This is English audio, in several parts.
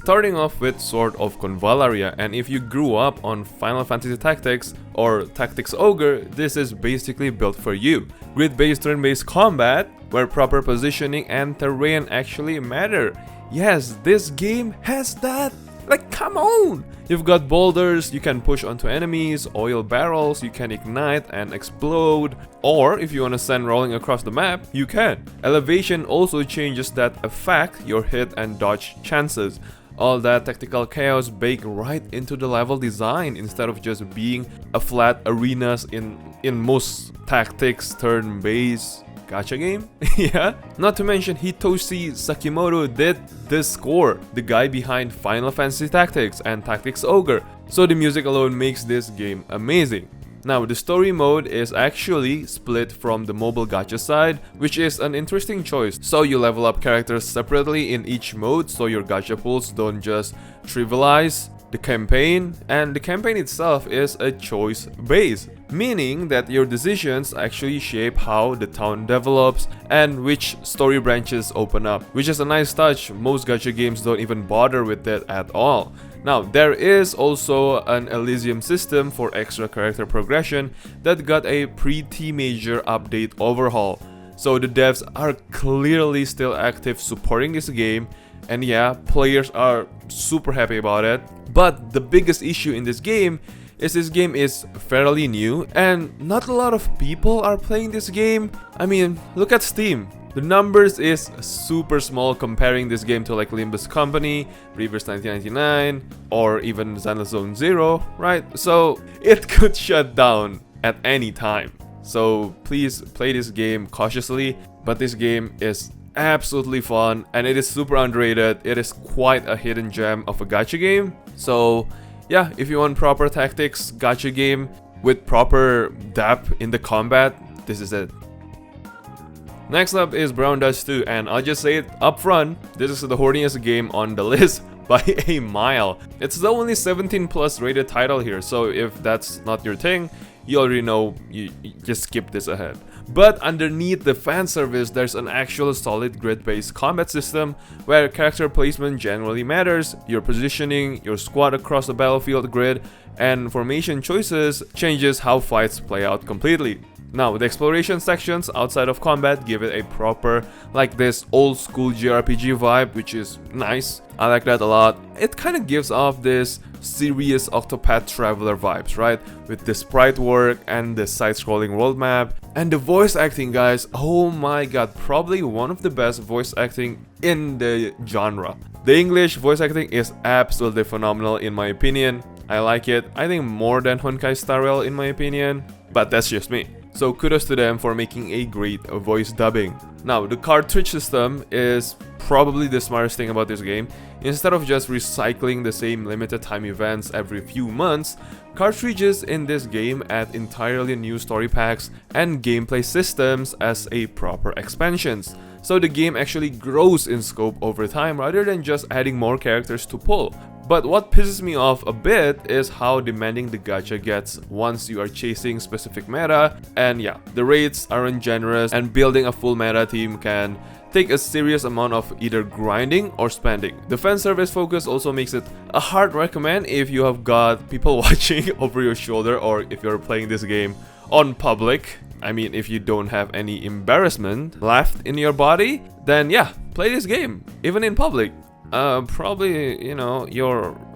starting off with Sword of Convalaria, and if you grew up on Final Fantasy Tactics or Tactics Ogre, this is basically built for you. Grid-based turn-based combat, where proper positioning and terrain actually matter. Yes, this game has that! Like, come on! You've got boulders, you can push onto enemies, oil barrels, you can ignite and explode, or if you want to send rolling across the map, you can. Elevation also changes that affect your hit and dodge chances. All that tactical chaos baked right into the level design instead of just being a flat arenas in most tactics turn-based gacha game. Yeah. Not to mention Hitoshi Sakimoto did this score, the guy behind Final Fantasy Tactics and Tactics Ogre. So the music alone makes this game amazing. Now the story mode is actually split from the mobile gacha side, which is an interesting choice. So you level up characters separately in each mode, so your gacha pools don't just trivialize the campaign, and the campaign itself is a choice base, meaning that your decisions actually shape how the town develops and which story branches open up, which is a nice touch. Most gacha games don't even bother with that at all. Now, there is also an Elysium system for extra character progression that got a pretty major update overhaul. So the devs are clearly still active supporting this game, and yeah, players are super happy about it. But the biggest issue in this game is fairly new and not a lot of people are playing this game. I mean, look at Steam. The numbers is super small comparing this game to like Limbus Company, Reverse 1999, or even Zenless Zone Zero, right? So it could shut down at any time. So please play this game cautiously, but this game is absolutely fun and it is super underrated. It is quite a hidden gem of a gacha game. So yeah, if you want proper tactics gacha game with proper depth in the combat, this is it. Next up is Brown Dust 2, and I'll just say it up front, this is the horniest game on the list by a mile. It's the only 17 plus rated title here, so if that's not your thing, you already know, you just skip this ahead. But underneath the fan service, there's an actual solid grid-based combat system where character placement generally matters, your positioning, your squad across the battlefield grid, and formation choices changes how fights play out completely. Now, the exploration sections outside of combat give it a proper, like this old school JRPG vibe, which is nice. I like that a lot. It kind of gives off this serious Octopath Traveler vibes, right? With the sprite work and the side-scrolling world map. And the voice acting, guys, oh my god, probably one of the best voice acting in the genre. The English voice acting is absolutely phenomenal in my opinion. I like it, I think more than Honkai Star Rail in my opinion, but that's just me. So kudos to them for making a great voice dubbing. Now, the cartridge system is probably the smartest thing about this game. Instead of just recycling the same limited time events every few months, cartridges in this game add entirely new story packs and gameplay systems as a proper expansions. So the game actually grows in scope over time rather than just adding more characters to pull. But what pisses me off a bit is how demanding the gacha gets once you are chasing specific meta, and yeah, the rates aren't generous and building a full meta team can take a serious amount of either grinding or spending. The fan service focus also makes it a hard recommend if you have got people watching over your shoulder or if you're playing this game on public. I mean, if you don't have any embarrassment left in your body, then yeah, play this game, even in public. Probably, you know,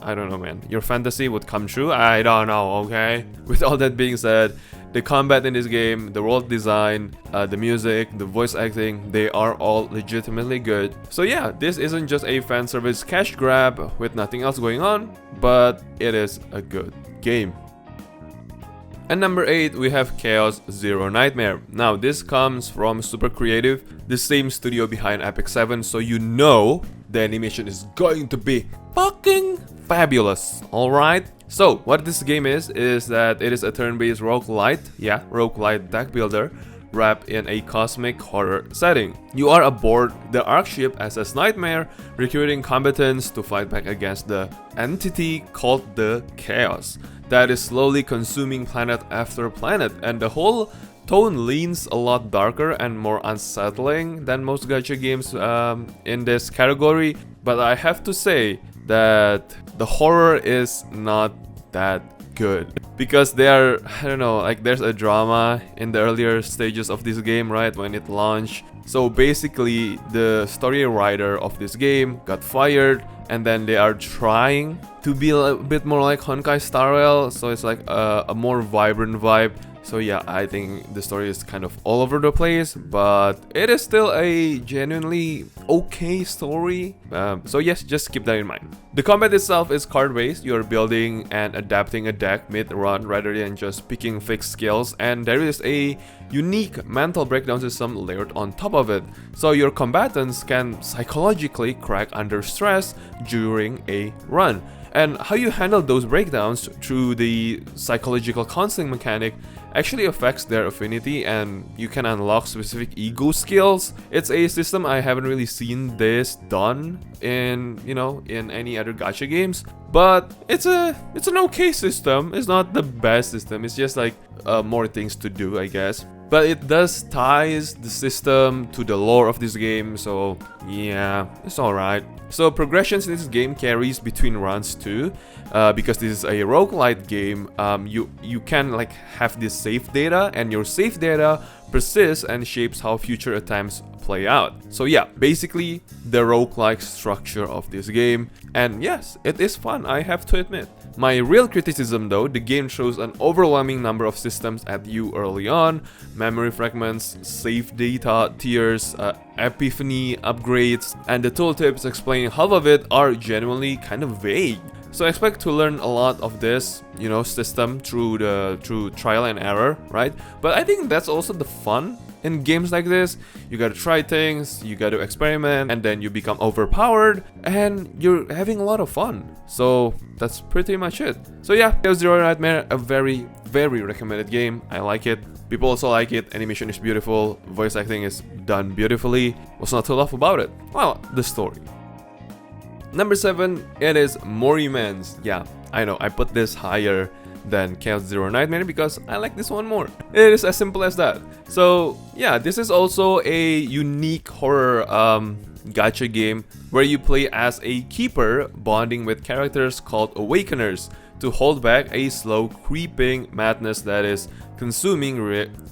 I don't know, man, your fantasy would come true. I don't know, okay? With all that being said, the combat in this game, the world design, the music, the voice acting, they are all legitimately good. So yeah, this isn't just a fan service cash grab with nothing else going on, but it is a good game. And number 8, we have Chaos Zero Nightmare. Now, this comes from Super Creative, the same studio behind Epic 7, so you know the animation is going to be fucking fabulous, alright? So, what this game is that it is a turn-based roguelite deck builder wrapped in a cosmic horror setting. You are aboard the Ark ship SS Nightmare, recruiting combatants to fight back against the entity called the Chaos that is slowly consuming planet after planet, and the whole tone leans a lot darker and more unsettling than most gacha games in this category, but I have to say that the horror is not that good, because there, I don't know, like there's a drama in the earlier stages of this game, right, when it launched. So basically the story writer of this game got fired, and then they are trying to be a bit more like Honkai Star Rail, so it's like a more vibrant vibe. So yeah, I think the story is kind of all over the place, but it is still a genuinely okay story. So yes, just keep that in mind. The combat itself is card-based. You're building and adapting a deck mid-run rather than just picking fixed skills, and there is a unique mental breakdown system layered on top of it. So your combatants can psychologically crack under stress during a run. And how you handle those breakdowns through the psychological counseling mechanic actually affects their affinity, and you can unlock specific ego skills. It's a system I haven't really seen this done in, in any other gacha games, but it's an okay system. It's not the best system. It's just like more things to do, I guess. But it does ties the system to the lore of this game, so yeah, it's alright. So progressions in this game carries between runs too, because this is a roguelite game. You can like have this save data, and your save data persists and shapes how future attempts play out. So yeah, basically the roguelike structure of this game, and yes, it is fun, I have to admit. My real criticism though, the game throws an overwhelming number of systems at you early on: memory fragments, save data tiers, epiphany upgrades, and the tooltips explaining half of it are genuinely kind of vague. So expect to learn a lot of this, system through trial and error, right? But I think that's also the fun in games like this. You gotta try things, you gotta experiment, and then you become overpowered, and you're having a lot of fun. So that's pretty much it. So yeah, Chaos Zero Nightmare, a very, very recommended game. I like it. People also like it. Animation is beautiful. Voice acting is done beautifully. What's not to love about it? Well, the story. Number 7, it is Morimans. Yeah, I know, I put this higher than Chaos Zero Nightmare because I like this one more. It is as simple as that. So yeah, this is also a unique horror gacha game where you play as a keeper bonding with characters called Awakeners to hold back a slow creeping madness that is consuming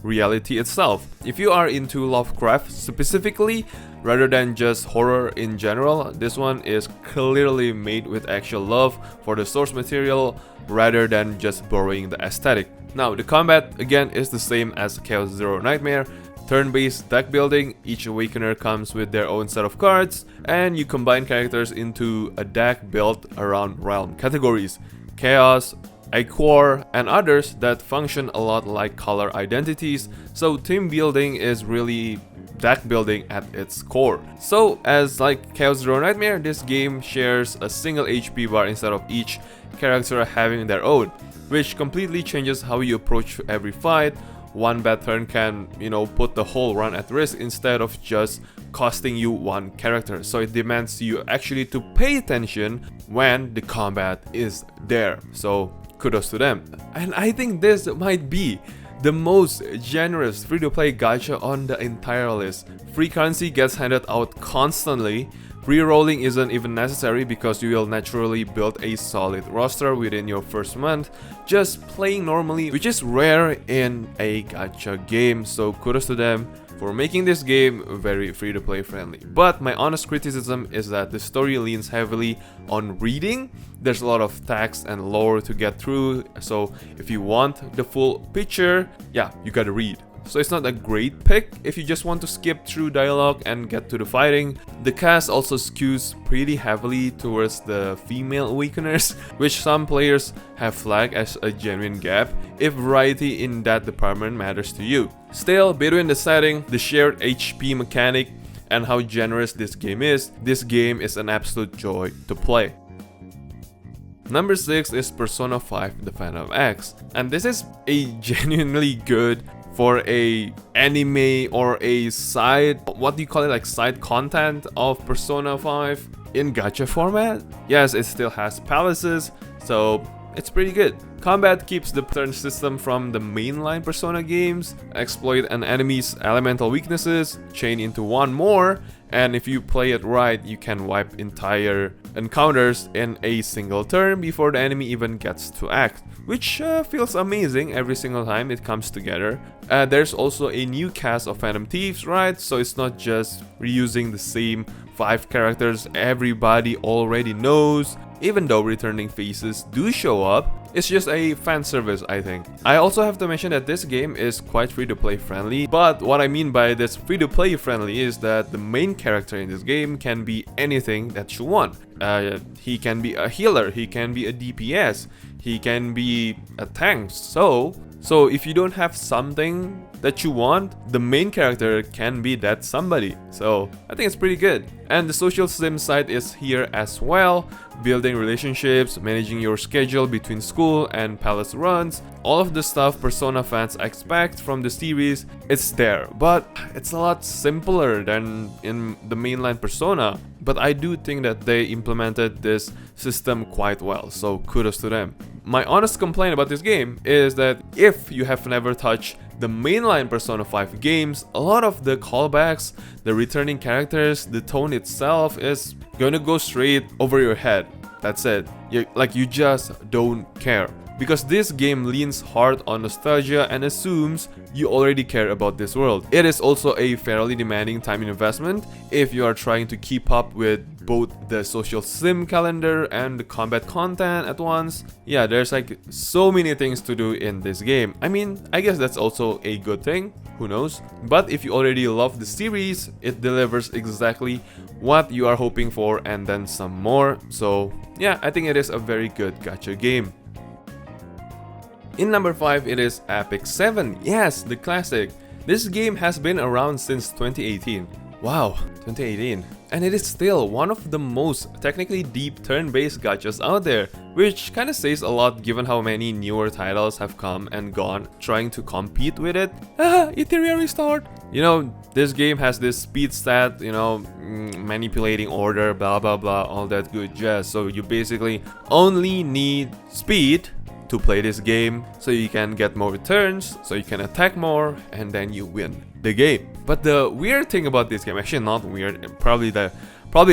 reality itself. If you are into Lovecraft specifically, rather than just horror in general, this one is clearly made with actual love for the source material rather than just borrowing the aesthetic. Now, the combat again is the same as Chaos Zero Nightmare. Turn-based deck building, each Awakener comes with their own set of cards, and you combine characters into a deck built around realm categories: Chaos, Aquar, and others that function a lot like color identities. So team building is really deck building at its core. So as like Chaos Zero Nightmare, this game shares a single HP bar instead of each character having their own, which completely changes how you approach every fight. One bad turn can, put the whole run at risk instead of just costing you one character. So it demands you actually to pay attention when the combat is there. So kudos to them. And I think this might be the most generous free-to-play gacha on the entire list. Free currency gets handed out constantly. Re-rolling isn't even necessary because you will naturally build a solid roster within your first month just playing normally, which is rare in a gacha game. So kudos to them for making this game very free-to-play friendly. But my honest criticism is that the story leans heavily on reading. There's a lot of text and lore to get through, so if you want the full picture, yeah, you gotta read. So it's not a great pick if you just want to skip through dialogue and get to the fighting. The cast also skews pretty heavily towards the female Awakeners, which some players have flagged as a genuine gap if variety in that department matters to you. Still, between the setting, the shared HP mechanic, and how generous this game is an absolute joy to play. Number 6 is Persona 5 The Phantom X, and this is a genuinely good for a anime or a side, what do you call it, like side content of Persona 5 in gacha format. Yes, it still has palaces, so it's pretty good. Combat keeps the turn system from the mainline Persona games, exploit an enemy's elemental weaknesses, chain into one more, and if you play it right, you can wipe entire encounters in a single turn before the enemy even gets to act, which feels amazing every single time it comes together. There's also a new cast of Phantom Thieves, right? So it's not just reusing the same 5 characters everybody already knows. Even though returning faces do show up, it's just a fan service, I think. I also have to mention that this game is quite free-to-play friendly, but what I mean by this free-to-play friendly is that the main character in this game can be anything that you want. He can be a healer, he can be a DPS, he can be a tank. So if you don't have something that you want, the main character can be that somebody. So I think it's pretty good. And the social sim side is here as well. Building relationships, managing your schedule between school and palace runs, all of the stuff Persona fans expect from the series, it's there. But it's a lot simpler than in the mainline Persona. But I do think that they implemented this system quite well, so kudos to them. My honest complaint about this game is that if you have never touched the mainline Persona 5 games, a lot of the callbacks, the returning characters, the tone itself is gonna go straight over your head. That's it. You just don't care. Because this game leans hard on nostalgia and assumes you already care about this world. It is also a fairly demanding time investment if you are trying to keep up with both the social sim calendar and the combat content at once. Yeah, there's like so many things to do in this game. I mean, I guess that's also a good thing, who knows? But if you already love the series, it delivers exactly what you are hoping for and then some more. So yeah, I think it is a very good gacha game. In number 5, it is Epic 7. Yes, the classic. This game has been around since 2018. Wow, 2018. And it is still one of the most technically deep turn-based gachas out there, which kinda says a lot given how many newer titles have come and gone trying to compete with it. Ethereal Restart! You know, this game has this speed stat, manipulating order, blah blah blah, all that good jazz. So you basically only need speed to play this game, so you can get more returns, so you can attack more, and then you win the game. But the weird thing about this game, actually not weird, probably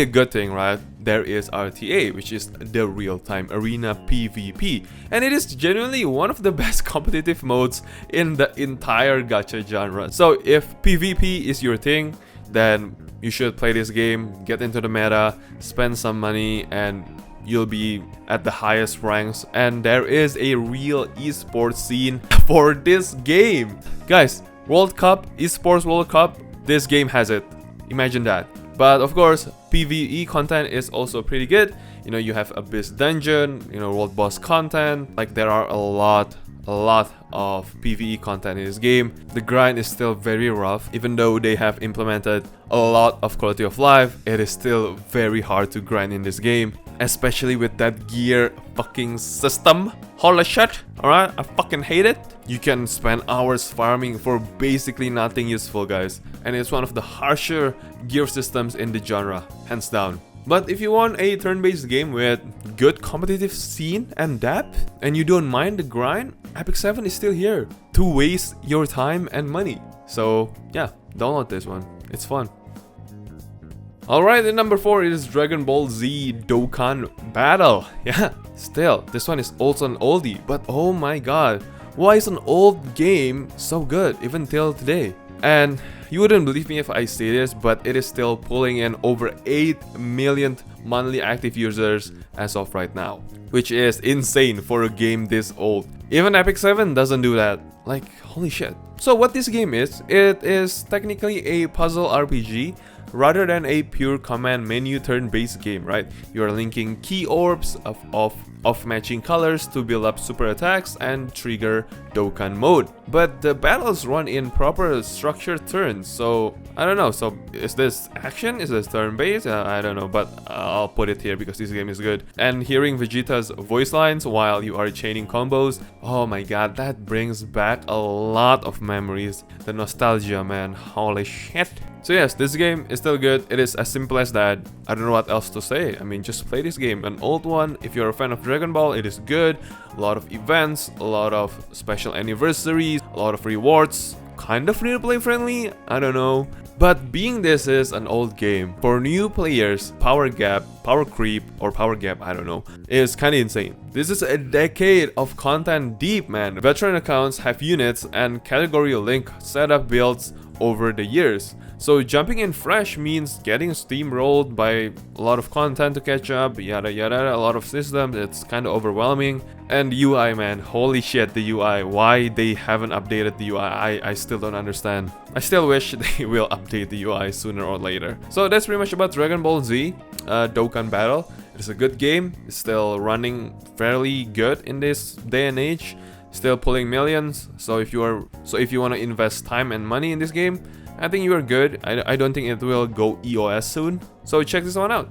a good thing, right? There is RTA, which is the real-time arena PvP, and it is genuinely one of the best competitive modes in the entire gacha genre. So if PvP is your thing, then you should play this game, get into the meta, spend some money, and you'll be at the highest ranks. And there is a real esports scene for this game. Guys, World Cup, esports World Cup, this game has it. Imagine that. But of course, PvE content is also pretty good. You have Abyss Dungeon, World Boss content. Like, there are a lot of PvE content in this game. The grind is still very rough. Even though they have implemented a lot of quality of life, it is still very hard to grind in this game, especially with that gear fucking system. Holy shit, alright, I fucking hate it. You can spend hours farming for basically nothing useful, guys, and it's one of the harsher gear systems in the genre, hands down. But if you want a turn-based game with good competitive scene and depth, and you don't mind the grind, Epic 7 is still here to waste your time and money. So yeah, download this one, it's fun. Alright, in number 4 it is Dragon Ball Z Dokkan Battle. Yeah, still, this one is also an oldie, but oh my god, why is an old game so good even till today? And you wouldn't believe me if I say this, but it is still pulling in over 8 million monthly active users as of right now, which is insane for a game this old. Even Epic 7 doesn't do that. Like, holy shit. So what this game is, it is technically a puzzle RPG rather than a pure command menu turn-based game, right? You are linking key orbs of matching colors to build up super attacks and trigger Dokkan mode. But the battles run in proper structured turns, so I don't know. So is this action? Is this turn-based? I don't know, but I'll put it here because this game is good. And hearing Vegeta's voice lines while you are chaining combos, oh my god, that brings back a lot of memories. The nostalgia, man, holy shit. So yes, this game is still good. It is as simple as that. I don't know what else to say. I mean, just play this game. An old one. If you're a fan of Dragon Ball, it is good. A lot of events, a lot of special anniversaries, a lot of rewards. Kind of free-to-play friendly, I don't know. But being this is an old game, for new players, power gap, power creep, or power gap, I don't know, is kinda insane. This is a decade of content deep, man. Veteran accounts have units and category link setup builds over the years. So jumping in fresh means getting steamrolled by a lot of content to catch up, yada yada, a lot of systems. It's kind of overwhelming. And UI, man, holy shit, the UI. Why they haven't updated the UI, I still don't understand. I still wish they will update the UI sooner or later. So that's pretty much about Dragon Ball Z, Dokkan Battle. It's a good game. It's still running fairly good in this day and age. Still pulling millions. So if you want to invest time and money in this game, I think you are good. I don't think it will go EOS soon. So check this one out.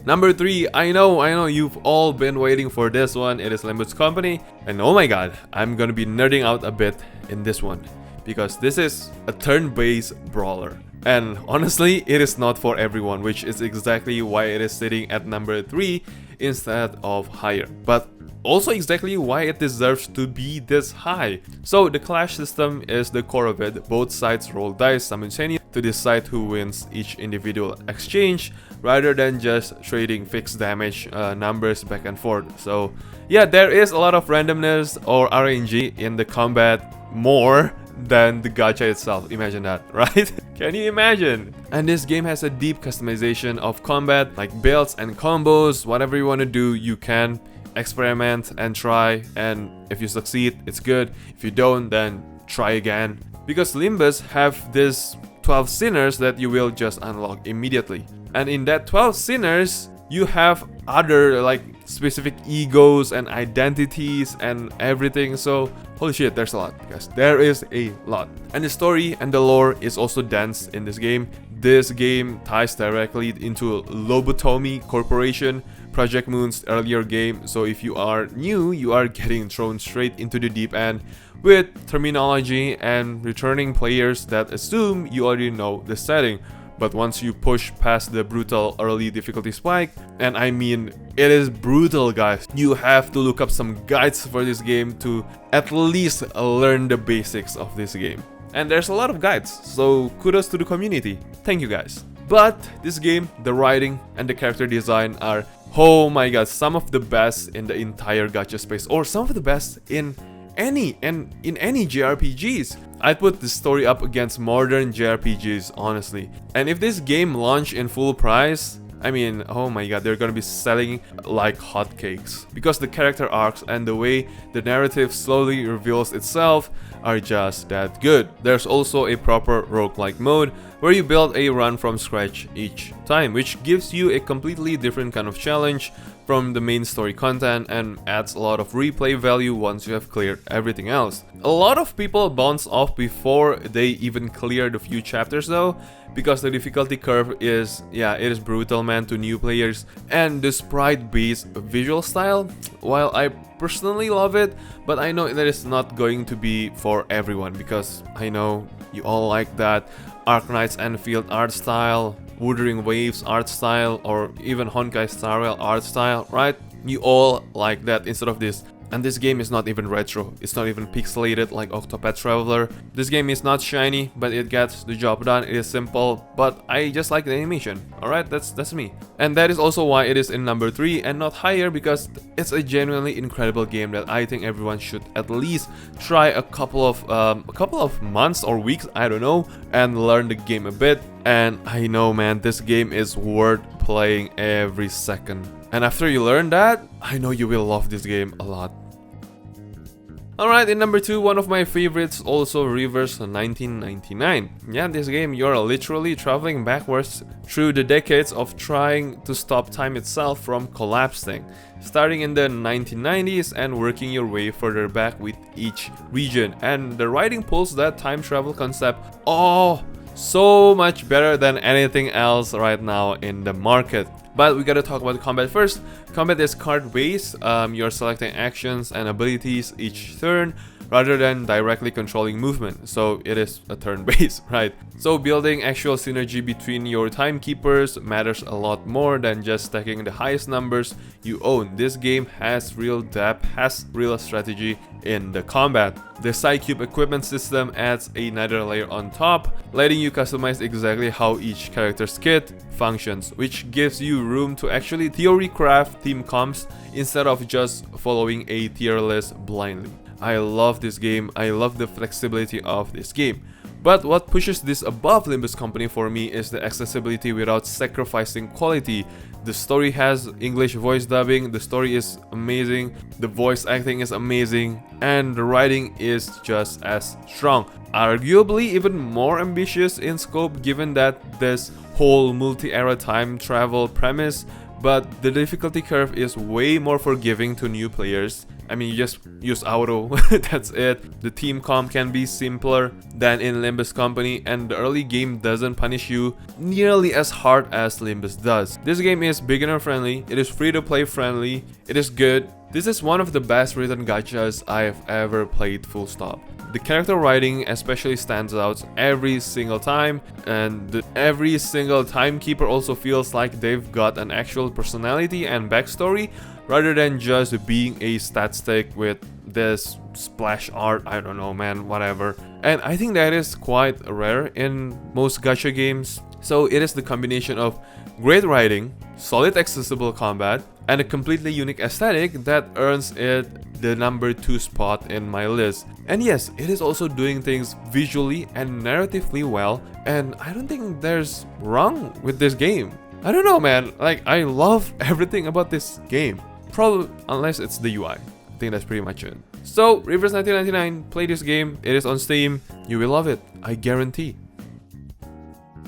Number 3, I know you've all been waiting for this one. It is Limbus Company. And oh my god, I'm gonna be nerding out a bit in this one. Because this is a turn-based brawler. And honestly, it is not for everyone, which is exactly why it is sitting at number 3 instead of higher. But also exactly why it deserves to be this high. So the clash system is the core of it. Both sides roll dice simultaneously to decide who wins each individual exchange, rather than just trading fixed damage numbers back and forth. So yeah, there is a lot of randomness or RNG in the combat, more than the gacha itself. Imagine that, right? Can you imagine? And this game has a deep customization of combat, like builds and combos. Whatever you want to do, you can experiment and try, and if you succeed, it's good. If you don't, then try again. Because Limbus have this 12 sinners that you will just unlock immediately. And in that 12 sinners, you have other like specific egos and identities and everything. So holy shit, there's a lot, guys. There is a lot. And the story and the lore is also dense in this game. This game ties directly into Lobotomy Corporation, Project Moon's earlier game. So if you are new, you are getting thrown straight into the deep end with terminology and returning players that assume you already know the setting. But once you push past the brutal early difficulty spike, and I mean, it is brutal, guys. You have to look up some guides for this game to at least learn the basics of this game. And there's a lot of guides, so kudos to the community. Thank you, guys. But this game, the writing and the character design are, oh my god, some of the best in the entire gacha space, or some of the best in any JRPGs. I'd put this story up against modern JRPGs, honestly. And if this game launched in full price, I mean, oh my god, they're gonna be selling like hotcakes. Because the character arcs and the way the narrative slowly reveals itself are just that good. There's also a proper roguelike mode where you build a run from scratch each time, which gives you a completely different kind of challenge from the main story content and adds a lot of replay value once you have cleared everything else. A lot of people bounce off before they even clear the few chapters though, because the difficulty curve is, yeah, it is brutal, man, to new players. And the sprite-based visual style, while I personally love it, but I know that it's not going to be for everyone, because I know you all like that Arknight's Enfield art style, Wuthering Waves art style, or even Honkai Star Rail art style, right? You all like that instead of this. And this game is not even retro, it's not even pixelated like Octopath Traveler. This game is not shiny, but it gets the job done. It is simple, but I just like the animation. Alright, that's me. And that is also why it is in number 3 and not higher, because it's a genuinely incredible game that I think everyone should at least try a couple of months or weeks, I don't know, and learn the game a bit. And I know, man, this game is worth playing every second. And after you learn that, I know you will love this game a lot. Alright, in number 2, one of my favorites, also Reverse 1999. Yeah, this game, you're literally traveling backwards through the decades of trying to stop time itself from collapsing, starting in the 1990s and working your way further back with each region. And the writing pulls that time travel concept, oh, so much better than anything else right now in the market. But we gotta talk about the combat first. Combat is card based. You're selecting actions and abilities each turn, rather than directly controlling movement, so it is a turn-based, right? So building actual synergy between your timekeepers matters a lot more than just stacking the highest numbers you own. This game has real depth, has real strategy in the combat. The Psycube equipment system adds another layer on top, letting you customize exactly how each character's kit functions, which gives you room to actually theory craft team comps instead of just following a tier list blindly. I love this game, I love the flexibility of this game. But what pushes this above Limbus Company for me is the accessibility without sacrificing quality. The story has English voice dubbing, the story is amazing, the voice acting is amazing, and the writing is just as strong. Arguably even more ambitious in scope given that this whole multi-era time travel premise, but the difficulty curve is way more forgiving to new players. I mean, you just use auto, that's it. The team comp can be simpler than in Limbus Company, and the early game doesn't punish you nearly as hard as Limbus does. This game is beginner friendly, it is free to play friendly, it is good. This is one of the best written gachas I've ever played, full stop. The character writing especially stands out every single time, and every single timekeeper also feels like they've got an actual personality and backstory rather than just being a stat stick with this splash art. I don't know, man, whatever. And I think that is quite rare in most gacha games. So it is the combination of great writing, solid accessible combat, and a completely unique aesthetic that earns it the number 2 spot in my list. And yes, it is also doing things visually and narratively well, and I don't think there's wrong with this game. I don't know, man, like I love everything about this game. Probably unless it's the UI. I think that's pretty much it. So Reverse 1999, play this game, it is on Steam, you will love it, I guarantee.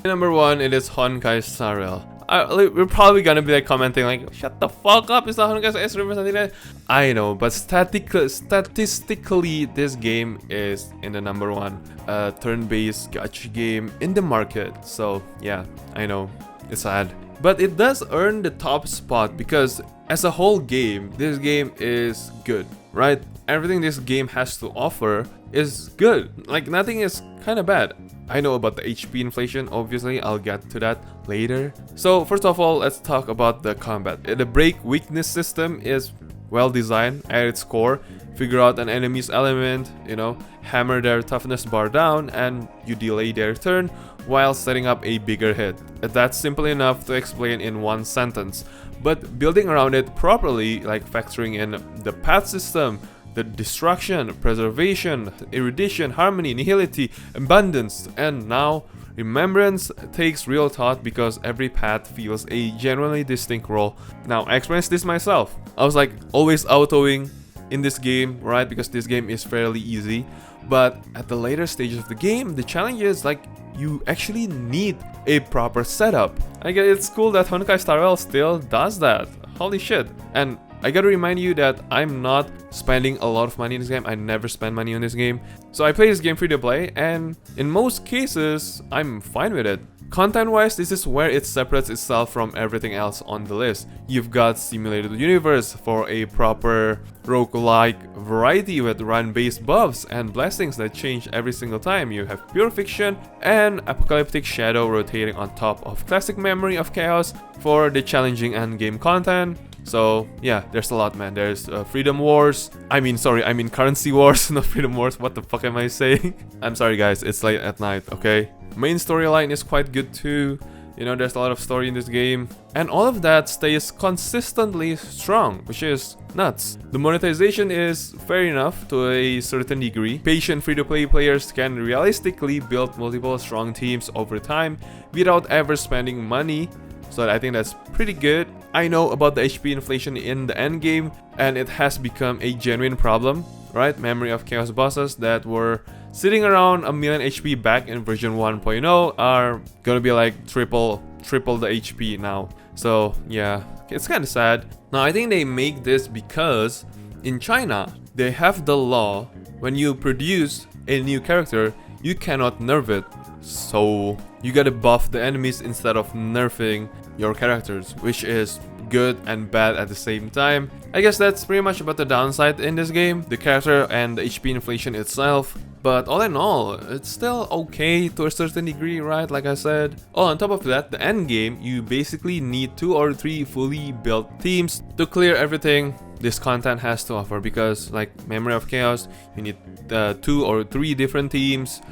Number 1, it is Honkai Star Rail. We're probably gonna be like commenting like, shut the fuck up, it's not Honkai Star Rail, Reverse 99. I know, but statistically this game is in the number 1 turn-based gacha game in the market. So yeah, I know, it's sad. But it does earn the top spot because as a whole game, this game is good, right? Everything this game has to offer is good. Like nothing is kind of bad. I know about the HP inflation, obviously, I'll get to that later. So first of all, let's talk about the combat. The break weakness system is well designed at its core. Figure out an enemy's element, you know, hammer their toughness bar down, and you delay their turn while setting up a bigger hit. That's simple enough to explain in one sentence. But building around it properly, like factoring in the path system, the destruction, preservation, erudition, harmony, nihility, abundance, and now remembrance takes real thought because every path feels a genuinely distinct role. Now, I experienced this myself. I was like always autoing in this game, right? Because this game is fairly easy. But at the later stages of the game, the challenge is like you actually need a proper setup. I guess it's cool that Honkai Star Rail still does that. Holy shit. And I gotta remind you that I'm not spending a lot of money in this game. I never spend money on this game. So I play this game free to play, and in most cases, I'm fine with it. Content-wise, this is where it separates itself from everything else on the list. You've got Simulated Universe for a proper roguelike variety with run-based buffs and blessings that change every single time. You have Pure Fiction and Apocalyptic Shadow rotating on top of Classic Memory of Chaos for the challenging endgame content. So yeah, there's a lot, man. There's Freedom Wars. I mean Currency Wars, not Freedom Wars. What the fuck am I saying? I'm sorry guys, it's late at night, okay? Main storyline is quite good too. You know, there's a lot of story in this game. And all of that stays consistently strong, which is nuts. The monetization is fair enough to a certain degree. Patient free-to-play players can realistically build multiple strong teams over time without ever spending money. So I think that's pretty good. I know about the HP inflation in the end game, and it has become a genuine problem, right? Memory of Chaos bosses that were sitting around a million HP back in version 1.0 are gonna be like triple the HP now. So yeah, it's kind of sad. Now I think they make this because in China they have the law when you produce a new character you cannot nerf it. So you gotta buff the enemies instead of nerfing your characters, which is good and bad at the same time. I guess that's pretty much about the downside in this game, the character and the HP inflation itself. But all in all, it's still okay to a certain degree, right? Like I said. Oh, on top of that, the end game, you basically need 2 or 3 fully built teams to clear everything this content has to offer, because like Memory of Chaos, you need 2 or 3 different teams.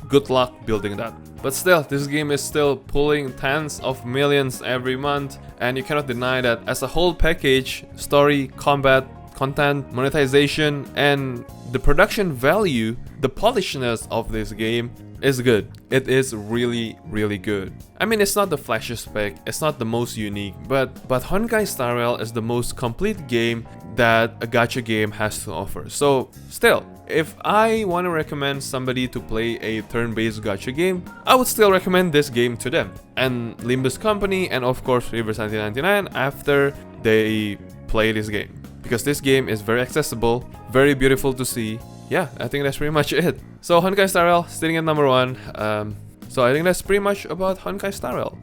Good luck building that. But still, this game is still pulling tens of millions every month, and you cannot deny that as a whole package, story, combat, content, monetization, and the production value, the polishness of this game is good. It is really, really good. I mean, it's not the flashiest pick, it's not the most unique, but Honkai Star Rail is the most complete game that a gacha game has to offer. So still, if I want to recommend somebody to play a turn-based gacha game, I would still recommend this game to them, and Limbus Company, and of course Reverse 1999 after they play this game, because this game is very accessible, very beautiful to see. Yeah, I think that's pretty much it. So Honkai Star Rail sitting at number 1. So I think that's pretty much about Honkai Star Rail.